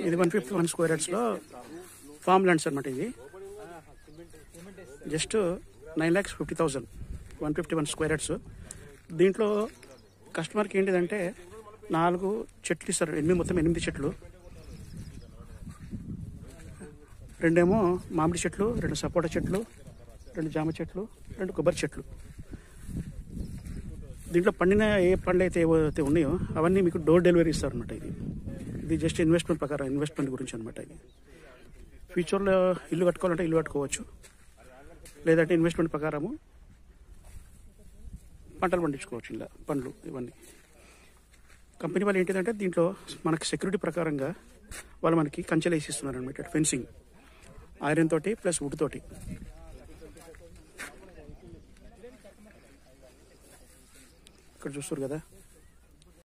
ఇది 151 square యార్డ్స్లో form lands అనమాట. ఇది జస్ట్ 9,50,000 151 స్క్వేర్ యార్డ్స్. దీంట్లో కస్టమర్కి ఏంటిదంటే 4 చెట్లు ఇస్తారు, మొత్తం 8 చెట్లు. 2 ఏమో మామిడి చెట్లు, 2 సపోటా చెట్లు, 2 జామ చెట్లు, 2 కొబ్బరి చెట్లు. దీంట్లో పండిన ఏ పండ్లు అయితే ఏవైతే ఉన్నాయో అవన్నీ మీకు డోర్ డెలివరీ ఇస్తారు అనమాట. ఇది జస్ట్ ఇన్వెస్ట్మెంట్ ప్రకారం, ఇన్వెస్ట్మెంట్ గురించి అనమాట. ఇది ఫ్యూచర్లో ఇల్లు కట్టుకోవాలంటే ఇల్లు కట్టుకోవచ్చు, లేదంటే ఇన్వెస్ట్మెంట్ ప్రకారము పంటలు పండించుకోవచ్చు. ఇలా పండ్లు ఇవన్నీ కంపెనీ వాళ్ళు ఏంటిదంటే దీంట్లో మనకి సెక్యూరిటీ ప్రకారంగా వాళ్ళు మనకి కంచెలు వేసిస్తున్నారు అనమాట. ఫెన్సింగ్ ఐరన్ తోటి ప్లస్ వుడ్ తోటి. ఇక్కడ చూస్తారు కదా.